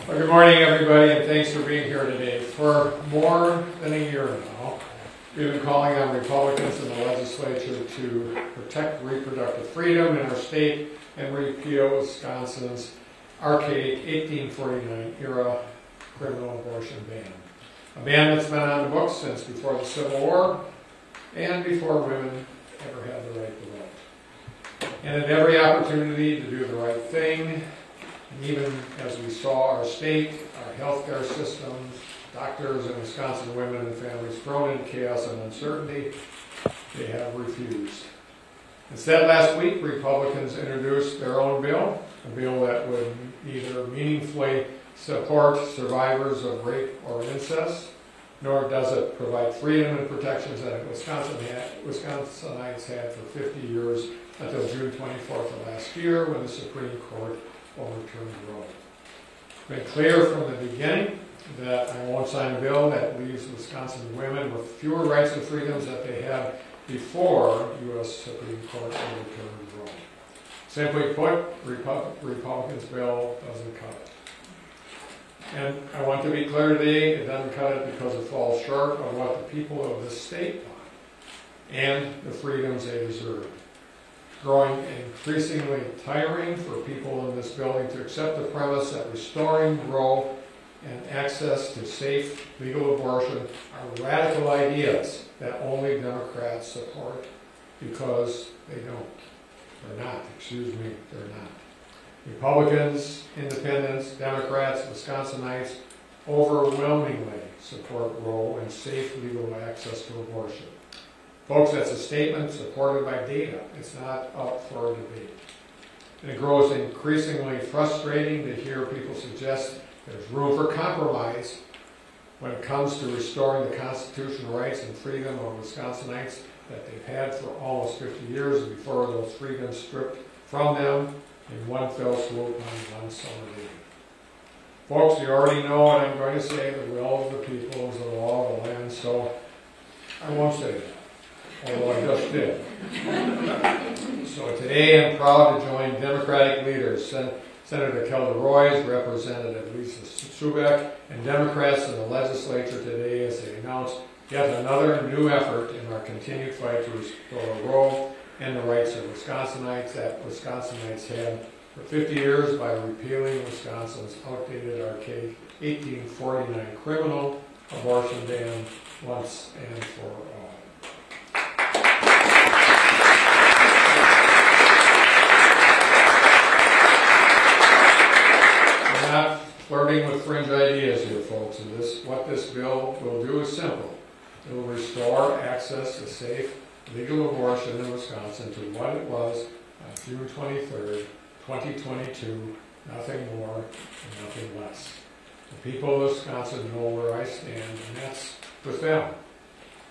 Well, good morning, everybody, and thanks for being here today. For more than a year now, we've been calling on Republicans in the legislature to protect reproductive freedom in our state and repeal Wisconsin's archaic 1849-era criminal abortion ban. A ban that's been on the books since before the Civil War and before women ever had the right to vote. And at every opportunity to do the right thing, and even as we saw our state, our healthcare systems, doctors, and Wisconsin women and families thrown into chaos and uncertainty, they have refused. Instead, last week, Republicans introduced their own bill, a bill that would neither meaningfully support survivors of rape or incest, nor does it provide freedom and protections that Wisconsinites had for 50 years until June 24th of last year when the Supreme Court overturned Roe. It's been clear from the beginning that I won't sign a bill that leaves Wisconsin women with fewer rights and freedoms that they had before U.S. Supreme Court overturned Roe. Simply put, Republicans' bill doesn't cut it. And I want to be clear today, it doesn't cut it because it falls short of what the people of this state want and the freedoms they deserve. Growing increasingly tiring for people in this building to accept the premise that restoring Roe and access to safe legal abortion are radical ideas that only Democrats support because they don't. They're not, they're not. Republicans, Independents, Democrats, Wisconsinites overwhelmingly support Roe and safe legal access to abortion. Folks, that's a statement supported by data. It's not up for debate. And it grows increasingly frustrating to hear people suggest there's room for compromise when it comes to restoring the constitutional rights and freedom of Wisconsinites that they've had for almost 50 years before those freedoms stripped from them in one fell swoop on one summer day. Folks, you already know what I'm going to say. The will of the people is the law of the land, so I won't say that, although I just did. So today I'm proud to join Democratic leaders, Senator Kelda Roys, Representative Lisa Subeck, and Democrats in the legislature today as they announce yet another new effort in our continued fight to restore Roe and the rights of Wisconsinites that Wisconsinites had for 50 years by repealing Wisconsin's outdated, archaic 1849 criminal abortion ban once and for all. We're not flirting with fringe ideas here, folks, and what this bill will do is simple. It will restore access to safe legal abortion in Wisconsin to what it was on June 23rd, 2022, nothing more and nothing less. The people of Wisconsin know where I stand, and that's with them.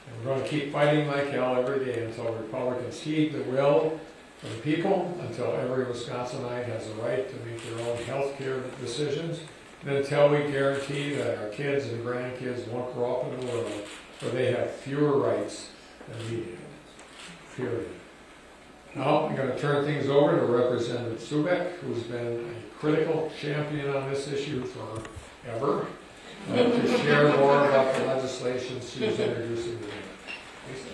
And we're going to keep fighting like hell every day until Republicans heed the will of the people, until every Wisconsinite has a right to make their own health care decisions, and until we guarantee that our kids and grandkids won't grow up in a world where they have fewer rights than we do. Period. Now I'm going to turn things over to Representative Subeck, who's been a critical champion on this issue forever, to share more about the legislation she's introducing today. Lisa.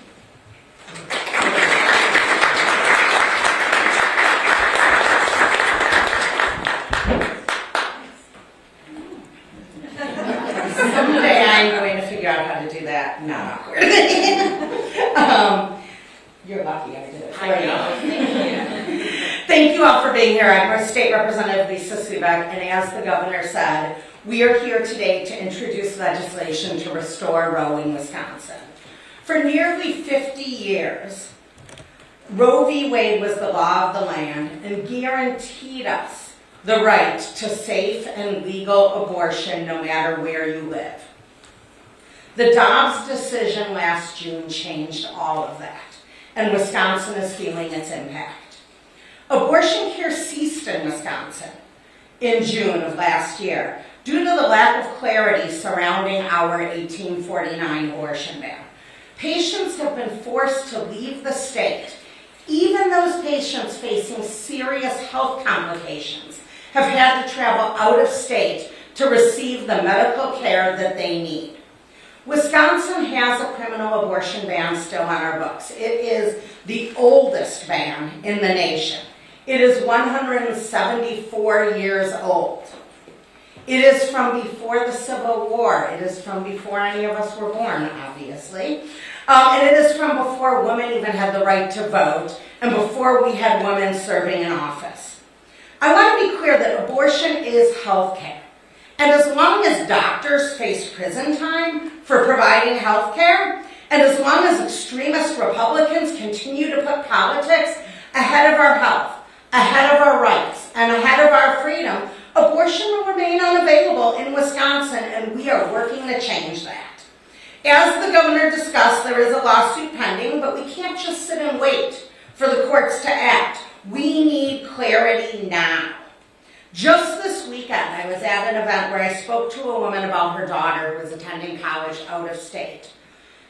Someday I'm going to figure out how to do that not awkwardly. You're lucky I did it for you. Thank you all for being here. I'm State Representative Lisa Subeck, and as the governor said, we are here today to introduce legislation to restore Roe in Wisconsin. For nearly 50 years, Roe v. Wade was the law of the land and guaranteed us the right to safe and legal abortion no matter where you live. The Dobbs decision last June changed all of that, and Wisconsin is feeling its impact. Abortion care ceased in Wisconsin in June of last year due to the lack of clarity surrounding our 1849 abortion ban. Patients have been forced to leave the state. Even those patients facing serious health complications have had to travel out of state to receive the medical care that they need. Wisconsin has a criminal abortion ban still on our books. It is the oldest ban in the nation. It is 174 years old. It is from before the Civil War. It is from before any of us were born, obviously. And it is from before women even had the right to vote and before we had women serving in office. I want to be clear that abortion is health care. And as long as doctors face prison time for providing health care, and as long as extremist Republicans continue to put politics ahead of our health, ahead of our rights, and ahead of our freedom, abortion will remain unavailable in Wisconsin, and we are working to change that. As the governor discussed, there is a lawsuit pending, but we can't just sit and wait for the courts to act. We need clarity now. Just this weekend, I was at an event where I spoke to a woman about her daughter who was attending college out of state.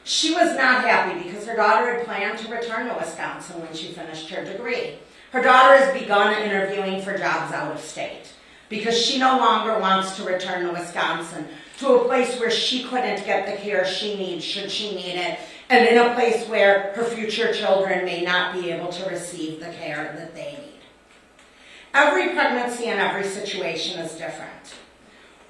She was not happy because her daughter had planned to return to Wisconsin when she finished her degree. Her daughter has begun interviewing for jobs out of state because she no longer wants to return to Wisconsin, to a place where she couldn't get the care she needs should she need it, and in a place where her future children may not be able to receive the care that they need. Every pregnancy and every situation is different.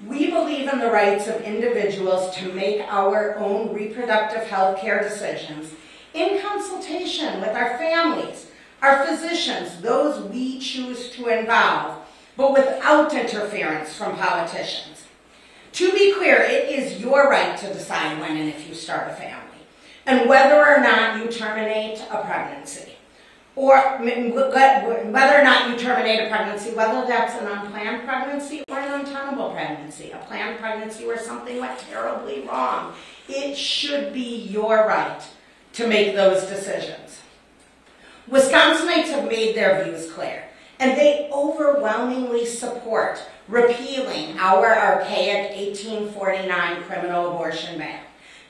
We believe in the rights of individuals to make our own reproductive health care decisions in consultation with our families, our physicians, those we choose to involve, but without interference from politicians. To be clear, it is your right to decide when and if you start a family, and whether or not you terminate a pregnancy. Or whether or not you terminate a pregnancy, whether that's an unplanned pregnancy or an untenable pregnancy, a planned pregnancy where something went terribly wrong. It should be your right to make those decisions. Wisconsinites have made their views clear, and they overwhelmingly support repealing our archaic 1849 criminal abortion ban.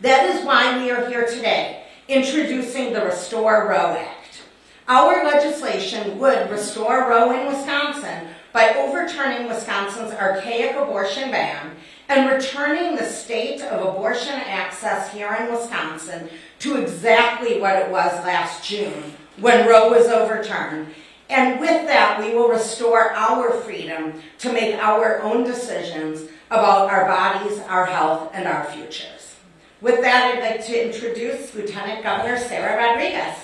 That is why we are here today, introducing the Restore Roe Act. Our legislation would restore Roe in Wisconsin by overturning Wisconsin's archaic abortion ban and returning the state of abortion access here in Wisconsin to exactly what it was last June when Roe was overturned. And with that, we will restore our freedom to make our own decisions about our bodies, our health, and our futures. With that, I'd like to introduce Lieutenant Governor Sarah Rodriguez.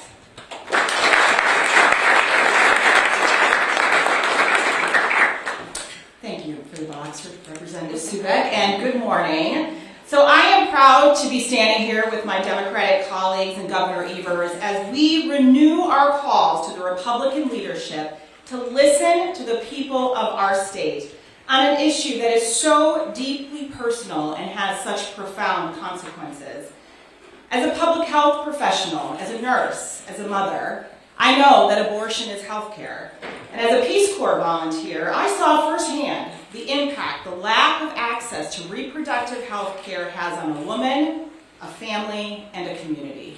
Thank you for the box, Representative Subek, and good morning. So I am proud to be standing here with my Democratic colleagues and Governor Evers as we renew our calls to the Republican leadership to listen to the people of our state on an issue that is so deeply personal and has such profound consequences. As a public health professional, as a nurse, as a mother, I know that abortion is health care. And as a Peace Corps volunteer, I saw firsthand the impact the lack of access to reproductive health care has on a woman, a family, and a community.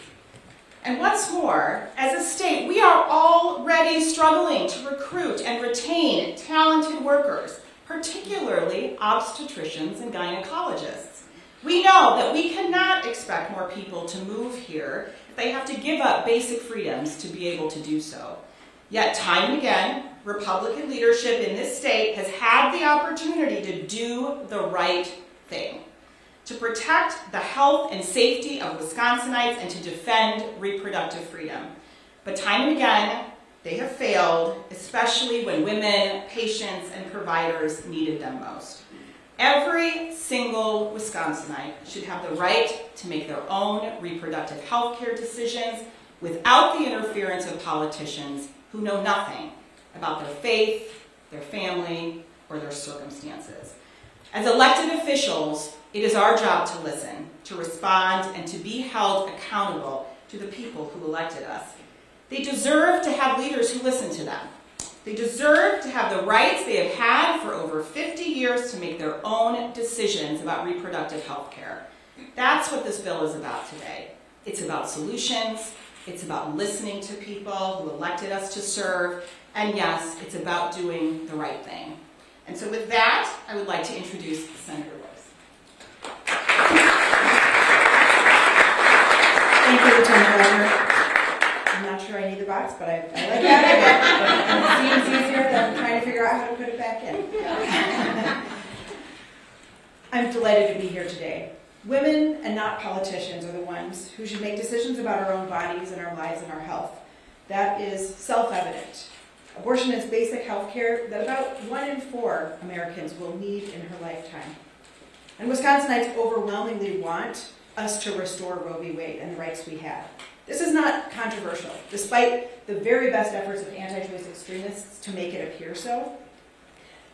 And what's more, as a state, we are already struggling to recruit and retain talented workers, particularly obstetricians and gynecologists. We know that we cannot expect more people to move here if they have to give up basic freedoms to be able to do so. Yet time and again, Republican leadership in this state has had the opportunity to do the right thing, to protect the health and safety of Wisconsinites and to defend reproductive freedom. But time and again, they have failed, especially when women, patients, and providers needed them most. Every single Wisconsinite should have the right to make their own reproductive health care decisions without the interference of politicians who know nothing about their faith, their family, or their circumstances. As elected officials, it is our job to listen, to respond, and to be held accountable to the people who elected us. They deserve to have leaders who listen to them. They deserve to have the rights they have had for over 50 years to make their own decisions about reproductive health care. That's what this bill is about today. It's about solutions. It's about listening to people who elected us to serve. And yes, it's about doing the right thing. And so with that, I would like to introduce Senator Rose. Thank you, Lieutenant Governor. I'm not sure I need the box, but I like having it. It seems easier than trying to figure out how to put it back in. I'm delighted to be here today. Women and not politicians are the ones who should make decisions about our own bodies and our lives and our health. That is self-evident. Abortion is basic health care that about 1 in 4 Americans will need in her lifetime. And Wisconsinites overwhelmingly want us to restore Roe v. Wade and the rights we have. This is not controversial, despite the very best efforts of anti-choice extremists to make it appear so.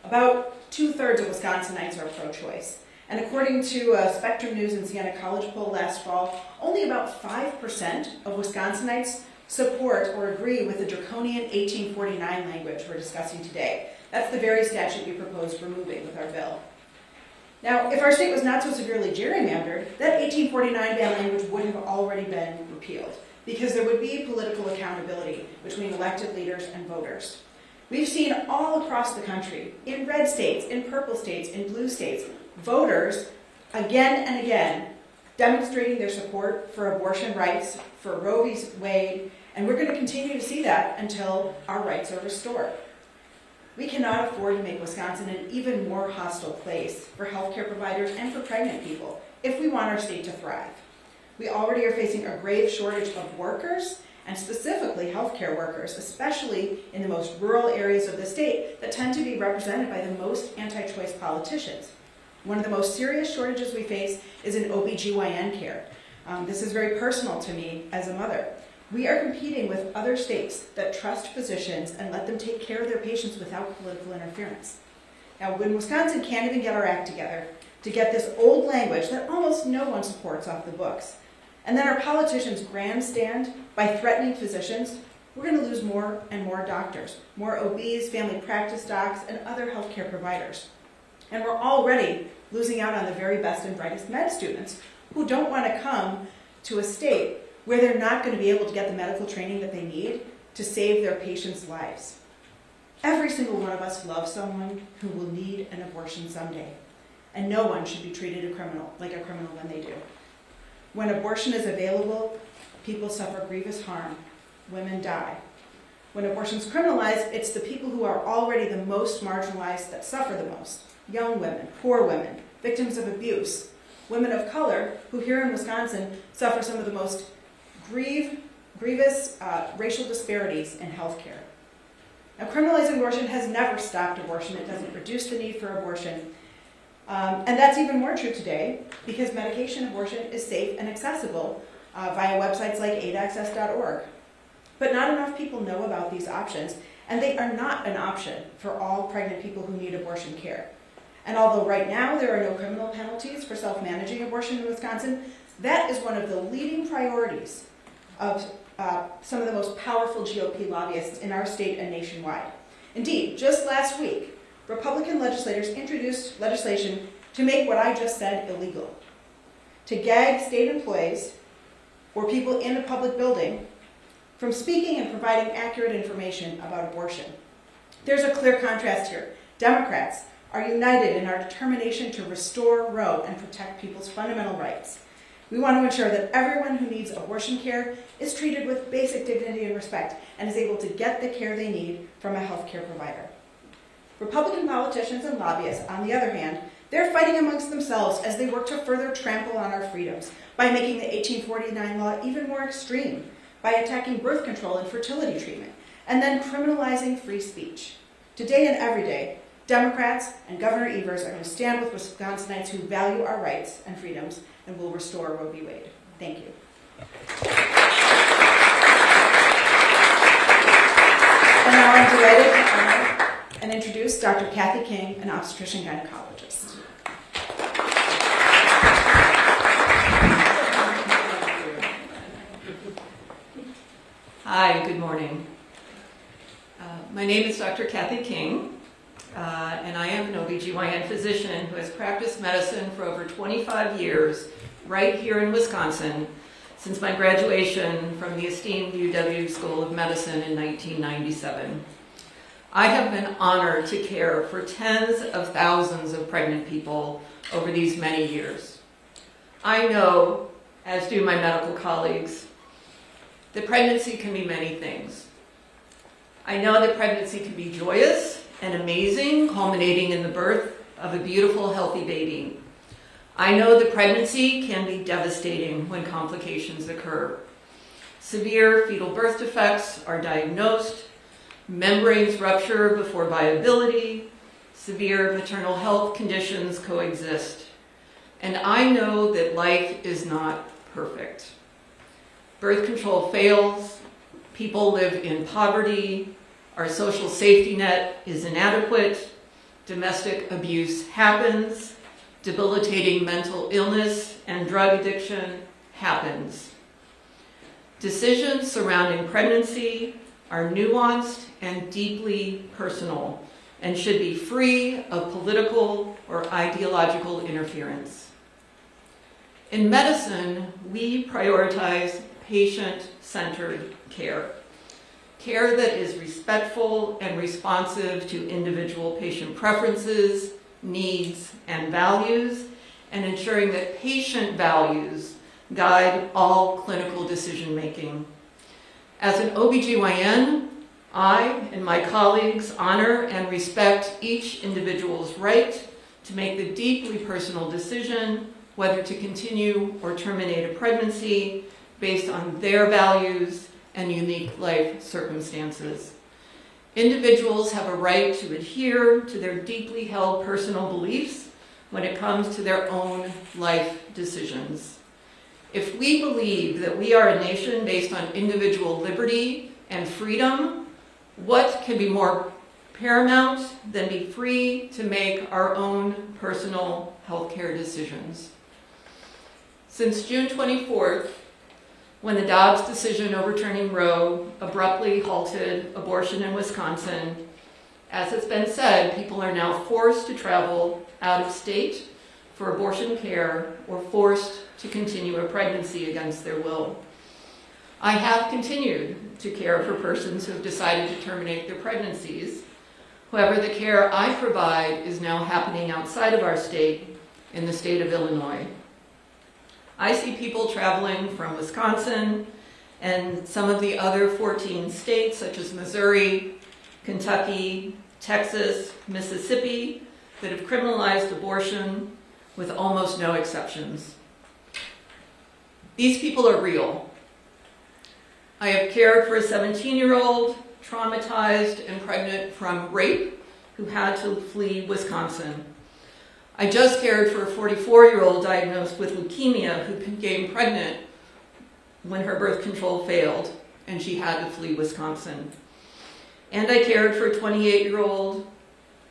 About 2/3 of Wisconsinites are pro-choice. And according to a Spectrum News and Siena College poll last fall, only about 5% of Wisconsinites support or agree with the draconian 1849 language we're discussing today. That's the very statute we proposed removing with our bill. Now, if our state was not so severely gerrymandered, that 1849 ban language would have already been repealed, because there would be political accountability between elected leaders and voters. We've seen all across the country, in red states, in purple states, in blue states, voters, again and again, demonstrating their support for abortion rights, for Roe v. Wade, and we're going to continue to see that until our rights are restored. We cannot afford to make Wisconsin an even more hostile place for healthcare providers and for pregnant people if we want our state to thrive. We already are facing a grave shortage of workers, and specifically healthcare workers, especially in the most rural areas of the state that tend to be represented by the most anti-choice politicians. One of the most serious shortages we face is in OBGYN care. This is very personal to me as a mother. We are competing with other states that trust physicians and let them take care of their patients without political interference. Now, when Wisconsin can't even get our act together to get this old language that almost no one supports off the books, and then our politicians grandstand by threatening physicians, we're going to lose more and more doctors, more OBs, family practice docs, and other healthcare providers. And we're already losing out on the very best and brightest med students who don't want to come to a state where they're not going to be able to get the medical training that they need to save their patients' lives. Every single one of us loves someone who will need an abortion someday, and no one should be treated like a criminal when they do. When abortion is available, people suffer grievous harm. Women die. When abortion is criminalized, it's the people who are already the most marginalized that suffer the most. Young women, poor women, victims of abuse, women of color who here in Wisconsin suffer some of the most grievous racial disparities in healthcare. Now, criminalizing abortion has never stopped abortion. It doesn't reduce the need for abortion. And that's even more true today because medication abortion is safe and accessible via websites like aidaccess.org. But not enough people know about these options, and they are not an option for all pregnant people who need abortion care. And although right now there are no criminal penalties for self-managing abortion in Wisconsin, that is one of the leading priorities of some of the most powerful GOP lobbyists in our state and nationwide. Indeed, just last week, Republican legislators introduced legislation to make what I just said illegal, to gag state employees or people in a public building from speaking and providing accurate information about abortion. There's a clear contrast here. Democrats are united in our determination to restore Roe and protect people's fundamental rights. We want to ensure that everyone who needs abortion care is treated with basic dignity and respect and is able to get the care they need from a healthcare provider. Republican politicians and lobbyists, on the other hand, they're fighting amongst themselves as they work to further trample on our freedoms by making the 1849 law even more extreme, by attacking birth control and fertility treatment, and then criminalizing free speech. Today and every day, Democrats and Governor Evers are going to stand with Wisconsinites who value our rights and freedoms and will restore Roe v. Wade. Thank you. And now I'm delighted to honor and introduce Dr. Kathy King, an obstetrician gynecologist. Hi, good morning. My name is Dr. Kathy King, and I am an OBGYN physician who has practiced medicine for over 25 years right here in Wisconsin since my graduation from the esteemed UW School of Medicine in 1997. I have been honored to care for tens of thousands of pregnant people over these many years. I know, as do my medical colleagues, that pregnancy can be many things. I know that pregnancy can be joyous and amazing, culminating in the birth of a beautiful, healthy baby. I know that pregnancy can be devastating when complications occur. Severe fetal birth defects are diagnosed, membranes rupture before viability, severe maternal health conditions coexist. And I know that life is not perfect. Birth control fails, people live in poverty, our social safety net is inadequate, domestic abuse happens, debilitating mental illness and drug addiction happens. Decisions surrounding pregnancy are nuanced and deeply personal and should be free of political or ideological interference. In medicine, we prioritize patient-centered care. Care that is respectful and responsive to individual patient preferences, needs, and values, and ensuring that patient values guide all clinical decision-making. As an OBGYN, I and my colleagues honor and respect each individual's right to make the deeply personal decision whether to continue or terminate a pregnancy based on their values and unique life circumstances. Individuals have a right to adhere to their deeply held personal beliefs when it comes to their own life decisions. If we believe that we are a nation based on individual liberty and freedom, what can be more paramount than be free to make our own personal healthcare decisions? Since June 24th, when the Dobbs decision overturning Roe abruptly halted abortion in Wisconsin, as it's been said, people are now forced to travel out of state for abortion care or forced to continue a pregnancy against their will. I have continued to care for persons who have decided to terminate their pregnancies. However, the care I provide is now happening outside of our state, in the state of Illinois. I see people traveling from Wisconsin and some of the other 14 states, such as Missouri, Kentucky, Texas, Mississippi, that have criminalized abortion with almost no exceptions. These people are real. I have cared for a 17-year-old traumatized and pregnant from rape who had to flee Wisconsin. I just cared for a 44-year-old diagnosed with leukemia who became pregnant when her birth control failed and she had to flee Wisconsin. And I cared for a 28-year-old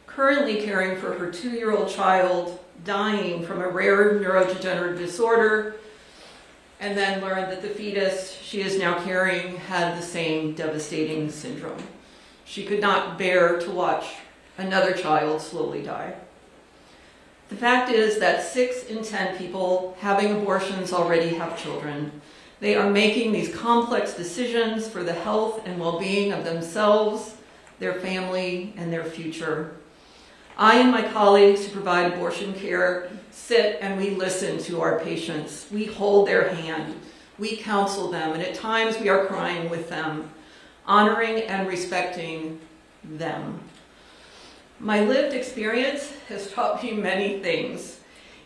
currently caring for her 2-year-old child dying from a rare neurodegenerative disorder, and then learned that the fetus she is now carrying had the same devastating syndrome. She could not bear to watch another child slowly die. The fact is that 6 in 10 people having abortions already have children. They are making these complex decisions for the health and well-being of themselves, their family, and their future. I and my colleagues who provide abortion care sit and we listen to our patients. We hold their hand. We counsel them, and at times we are crying with them, honoring and respecting them. My lived experience has taught me many things,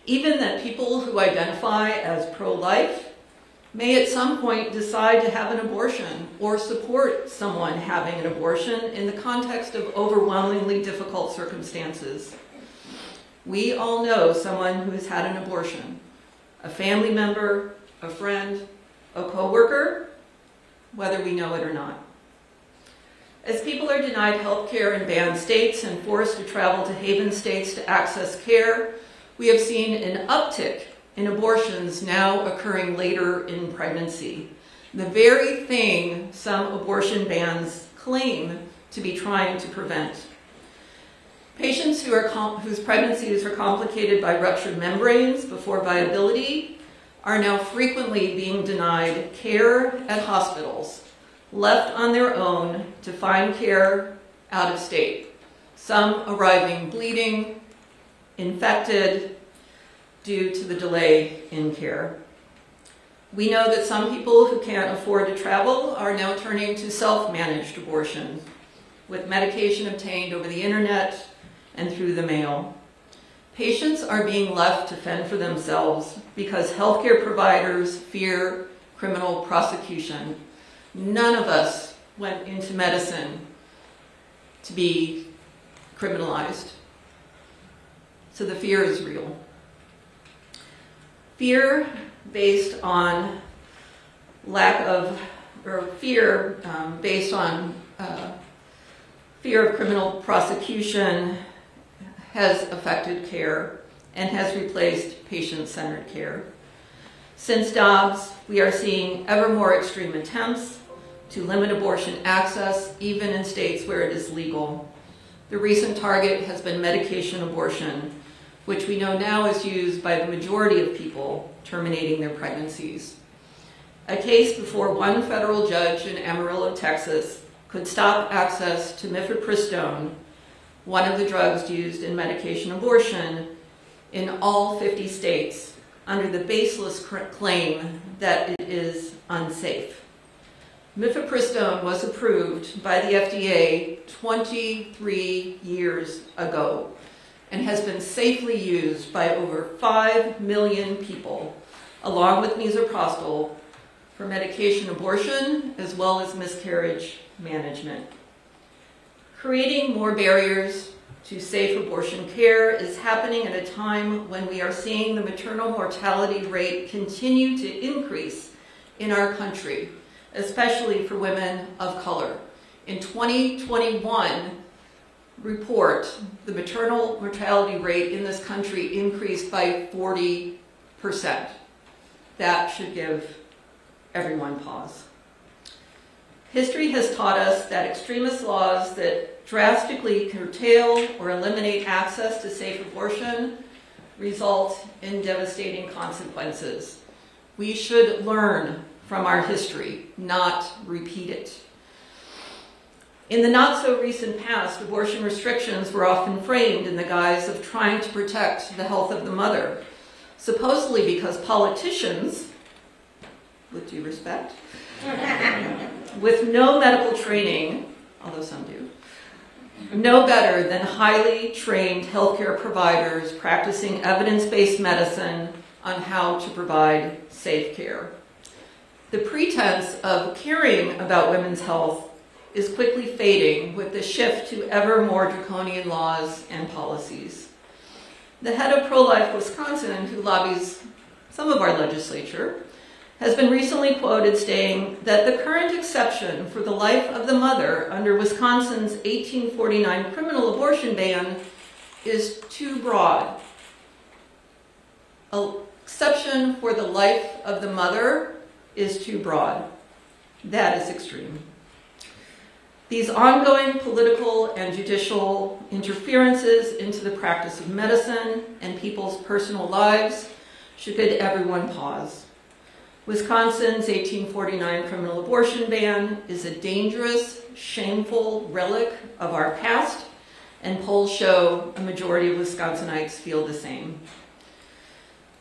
even that people who identify as pro-life may at some point decide to have an abortion or support someone having an abortion in the context of overwhelmingly difficult circumstances. We all know someone who has had an abortion, a family member, a friend, a coworker, whether we know it or not. As people are denied health care in banned states and forced to travel to haven states to access care, we have seen an uptick in abortions now occurring later in pregnancy, the very thing some abortion bans claim to be trying to prevent. Patients whose pregnancies are complicated by ruptured membranes before viability are now frequently being denied care at hospitals, left on their own to find care out of state, some arriving bleeding, infected, due to the delay in care. We know that some people who can't afford to travel are now turning to self-managed abortion, with medication obtained over the internet and through the mail. Patients are being left to fend for themselves because healthcare providers fear criminal prosecution. None of us went into medicine to be criminalized. So the fear is real. Fear based on fear of criminal prosecution has affected care and has replaced patient-centered care. Since Dobbs, we are seeing ever more extreme attempts to limit abortion access, even in states where it is legal. The recent target has been medication abortion, which we know now is used by the majority of people terminating their pregnancies. A case before one federal judge in Amarillo, Texas, could stop access to mifepristone, one of the drugs used in medication abortion, in all 50 states under the baseless claim that it is unsafe. Mifepristone was approved by the FDA 23 years ago and has been safely used by over 5 million people, along with misoprostol, for medication abortion as well as miscarriage management. Creating more barriers to safe abortion care is happening at a time when we are seeing the maternal mortality rate continue to increase in our country, especially for women of color. In 2021 report, the maternal mortality rate in this country increased by 40%. That should give everyone pause. History has taught us that extremist laws that drastically curtail or eliminate access to safe abortion result in devastating consequences. We should learn from our history, not repeat it. In the not-so-recent past, abortion restrictions were often framed in the guise of trying to protect the health of the mother, supposedly because politicians, with due respect, with no medical training, although some do, know better than highly trained healthcare providers practicing evidence-based medicine on how to provide safe care. The pretense of caring about women's health is quickly fading with the shift to ever more draconian laws and policies. The head of Pro-Life Wisconsin, who lobbies some of our legislature, has been recently quoted stating that the current exception for the life of the mother under Wisconsin's 1849 criminal abortion ban is too broad. An exception for the life of the mother is too broad. That is extreme. These ongoing political and judicial interferences into the practice of medicine and people's personal lives should give everyone pause. Wisconsin's 1849 criminal abortion ban is a dangerous, shameful relic of our past, and polls show a majority of Wisconsinites feel the same.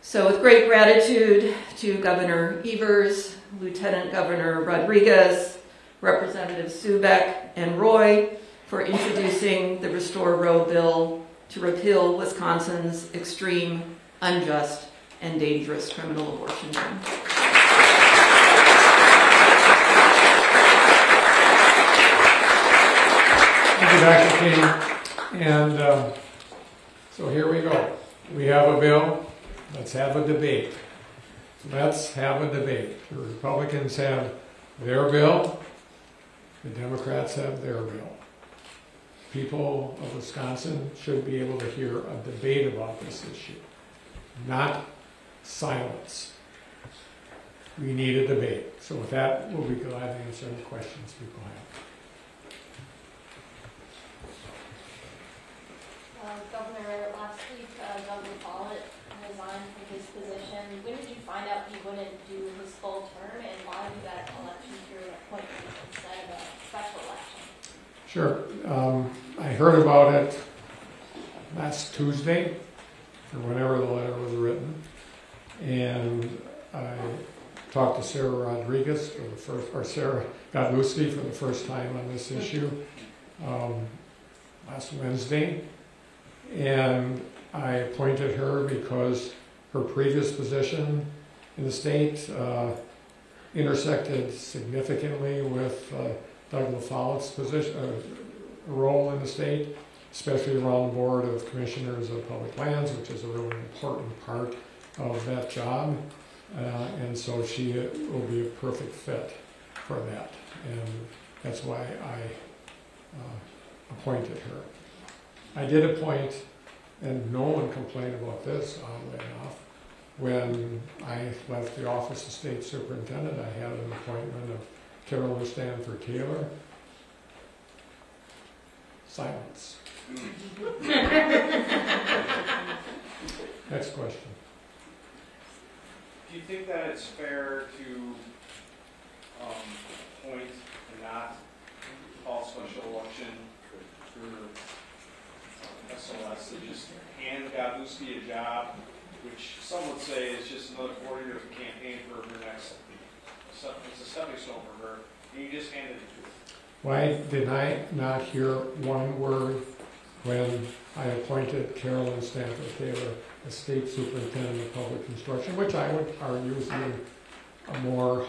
So with great gratitude to Governor Evers, Lieutenant Governor Rodriguez, Representative Subek, and Roy for introducing the Restore Roe bill to repeal Wisconsin's extreme, unjust, and dangerous criminal abortion ban. Thank you, Dr. King. And so here we go. We have a bill. Let's have a debate. Let's have a debate. The Republicans have their bill. The Democrats have their bill. People of Wisconsin should be able to hear a debate about this issue, not silence. We need a debate. So with that, we'll be glad to answer any questions people have. Governor, last week, Governor Follett resigned from his position. When did you find out he wouldn't do his full term, and why do that election period appointment instead of a special election? Sure. I heard about it last Tuesday, or whenever the letter was written, and I talked to Sarah Rodriguez for the first, or Sarah Godlewski for the first time on this issue last Wednesday, and I appointed her because her previous position in the state intersected significantly with Doug LaFollette's position, role in the state, especially around the Board of Commissioners of Public Lands, which is a really important part of that job. And so she will be a perfect fit for that. And that's why I appointed her. I did appoint, and no one complained about this, oddly enough, when I left the office of state superintendent, I had an appointment of Carolyn Stanford Taylor. Silence. Next question. Do you think that it's fair to appoint and not call special election for SLS to just hand Godlewski a job, which some would say is just another 4 years of campaign for her next, it's a stepping stone for her, and you just handed it to her? Why did I not hear one word when I appointed Carolyn Stanford Taylor as state superintendent of public instruction, which I would argue is a more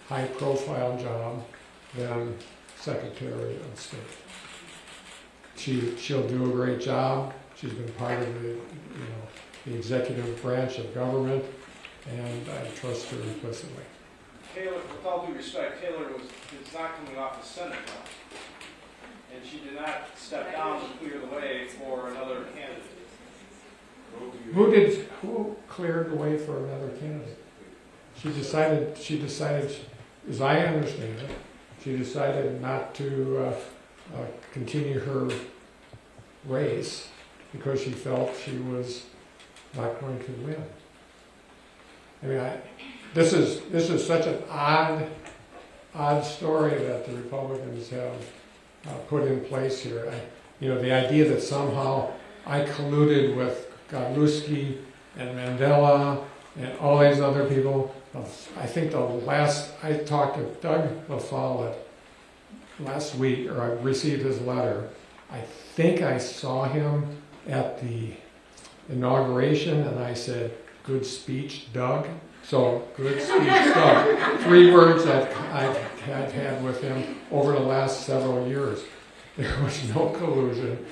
high-profile job than Secretary of State. She'll do a great job. She's been part of the executive branch of government, and I trust her implicitly. Taylor, with all due respect, Taylor is not coming off the Senate now, and she did not step down to clear the way for another candidate. Who cleared the way for another candidate? She decided, as I understand it, she decided not to continue her race because she felt she was not going to win. I mean, this is such an odd story that the Republicans have put in place here. The idea that somehow I colluded with Godlewski and Mandela and all these other people. I think I talked to Doug LaFollette last week, or I received his letter. I think I saw him at the inauguration, and I said, "Good speech, Doug." So, good speech, Doug. 3 words that I've had with him over the last several years. There was no collusion.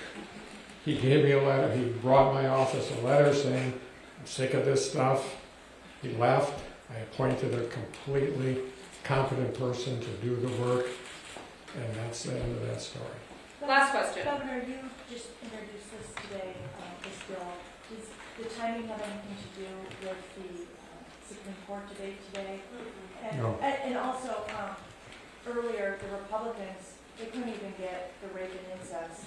He gave me a letter. He brought my office a letter saying, "I'm sick of this stuff." He left. I appointed a completely competent person to do the work, and that's the end of that story. Last question. Governor, you just introduced this today, this bill. Does the timing have anything to do with the Supreme Court debate today? And, No. and also, earlier, the Republicans, they couldn't even get the rape and incest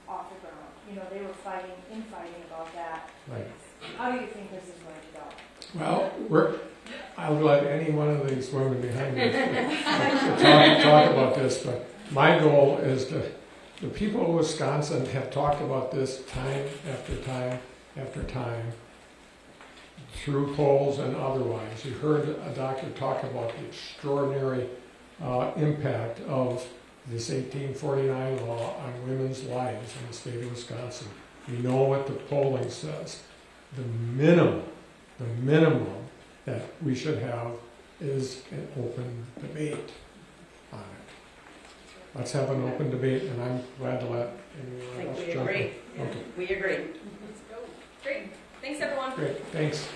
off the ground. They were fighting about that. Right. How do you think this is going to go? Well, I'll let any one of these women behind me talk about this, but my goal is the people of Wisconsin have talked about this time after time after time through polls and otherwise. You heard a doctor talk about the extraordinary impact of this 1849 law on women's lives in the state of Wisconsin. We know what the polling says. The minimum that we should have is an open debate on it. Let's have an open debate, and I'm glad to let anyone else jump in. We agree. Okay. We agree. Let's go. Great. Thanks, everyone. Great, thanks.